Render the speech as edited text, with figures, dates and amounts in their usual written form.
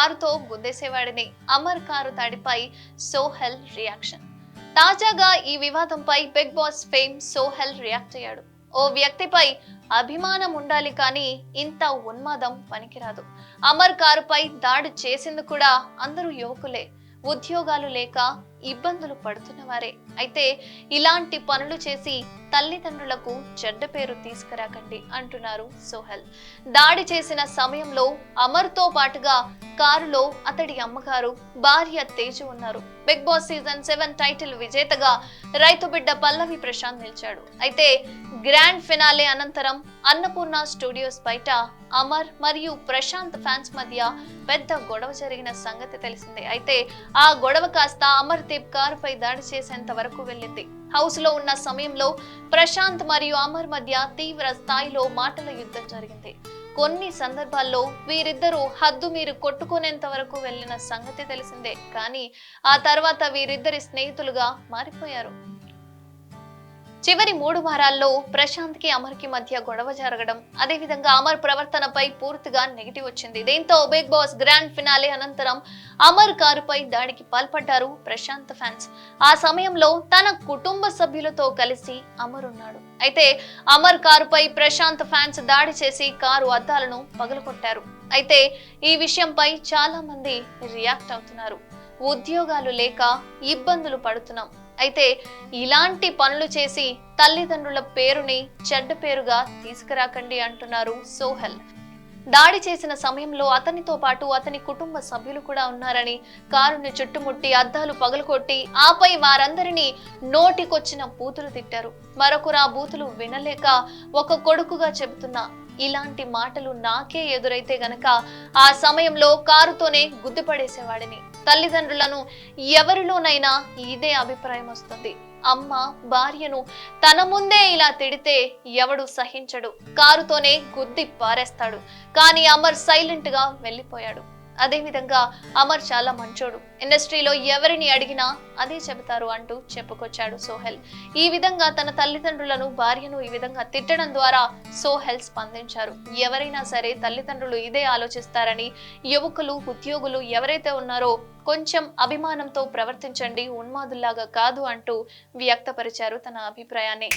కారుతో గుద్దేసేవాడిని. అమర్ కారు దాడిపై సోహెల్ రియాక్షన్. తాజాగా ఈ వివాదంపై Bigg Boss fame Sohel react అయ్యాడు. ఓ వ్యక్తిపై అభిమానం ఉండాలి కానీ ఇంత ఉన్మాదం పనికిరాదు. అమర్ కారుపై దాడి చేసింది కూడా అందరూ యువకులే, ఉద్యోగాలు లేక ఇబ్బందులు పడుతున్నవారే. అయితే ఇలాంటి పనులు చేసి తల్లిదండ్రులకు చెడ్డ పేరు తీసుకురాకండి అంటున్నారు సోహెల్. దాడి చేసిన సమయంలో అమర్తో పాటుగా కారులో అతడి అమ్మగారు, భార్య తేజు ఉన్నారు. బిగ్ బాస్ సీజన్ 7 టైటిల్ విజేతగా రైతు బిడ్డ పల్లవి ప్రశాంత్ నిలిచాడు. అయితే గ్రాండ్ ఫినాలే అనంతరం అన్నపూర్ణ స్టూడియోస్ బయట అమర్ మరియు ప్రశాంత్ ఫ్యాన్స్ మధ్య పెద్ద గొడవ జరిగిన సంగతి తెలిసిందే. అయితే ఆ గొడవ కాస్త అమర్దీప్ కారుపై దాడి చేసేంత వరకు వెళ్ళింది. హౌస్ లో ఉన్న సమయంలో ప్రశాంత్ మరియు అమర్ మధ్య తీవ్ర స్థాయిలో మాటల యుద్ధం జరిగింది. కొన్ని సందర్భాల్లో వీరిద్దరూ హద్దు మీరు కొట్టుకునేంత వరకు వెళ్లిన సంగతి తెలిసిందే. కానీ ఆ తర్వాత వీరిద్దరి స్నేహితులుగా మారిపోయారు. చివరి 3 వారాల్లో ప్రశాంత్ కి అమర్ కి మధ్య గొడవ జరగడం, అదేవిధంగా అమర్ ప్రవర్తనపై పూర్తిగా నెగిటివ్ వచ్చింది. దీంతో బిగ్ బాస్ గ్రాండ్ ఫినాలే అనంతరం అమర్ కారుపై దాడికి పాల్పడ్డారు ప్రశాంత్ ఫ్యాన్స్. ఆ సమయంలో తన కుటుంబ సభ్యులతో కలిసి అమర్ ఉన్నాడు. అయితే అమర్ కారుపై ప్రశాంత్ ఫ్యాన్స్ దాడి చేసి కారు అద్దాలను పగలగొట్టారు. అయితే ఈ విషయంపై చాలా మంది రియాక్ట్ అవుతున్నారు. ఉద్యోగాలు లేక ఇబ్బందులు పడుతున్నాం, అయితే ఇలాంటి పనులు చేసి తల్లిదండ్రుల పేరుని చెడ్డ పేరుగా తీసుకురాకండి అంటున్నారు సోహెల్. దాడి చేసిన సమయంలో అతనితో పాటు అతని కుటుంబ సభ్యులు కూడా ఉన్నారని, కారుని చుట్టుముట్టి అద్దాలు పగలకొట్టి ఆపై వారందరినీ నోటికొచ్చిన బూతులు తిట్టారు. మరొకరు ఆ బూతులు వినలేక ఒక కొడుకుగా చెబుతున్నా, ఇలాంటి మాటలు నాకే ఎదురైతే గనక ఆ సమయంలో కారుతోనే గుద్దుపడేసేవాడిని. తల్లిదండ్రులను ఎవరిలోనైనా ఇదే అభిప్రాయం వస్తుంది. అమ్మ భార్యను తన ముందే ఇలా తిడితే ఎవడు సహించడు, కారుతోనే గుద్ది పారేస్తాడు. కానీ అమర్ సైలెంట్ గా వెళ్ళిపోయాడు. అదేవిధంగా అమర్ చాలా మంచోడు, ఇండస్ట్రీలో ఎవరిని అడిగినా అదే చెబుతారు అంటూ చెప్పుకొచ్చాడు సోహెల్. ఈ విధంగా తన తల్లిదండ్రులను, భార్యను ఈ విధంగా తిట్టడం ద్వారా సోహెల్ స్పందించారు. ఎవరైనా సరే తల్లిదండ్రులు ఇదే ఆలోచిస్తారని, యువకులు, ఉద్యోగులు ఎవరైతే ఉన్నారో కొంచెం అభిమానంతో ప్రవర్తించండి, ఉన్మాదుల్లాగా కాదు అంటూ వ్యక్తపరిచారు తన అభిప్రాయాన్ని.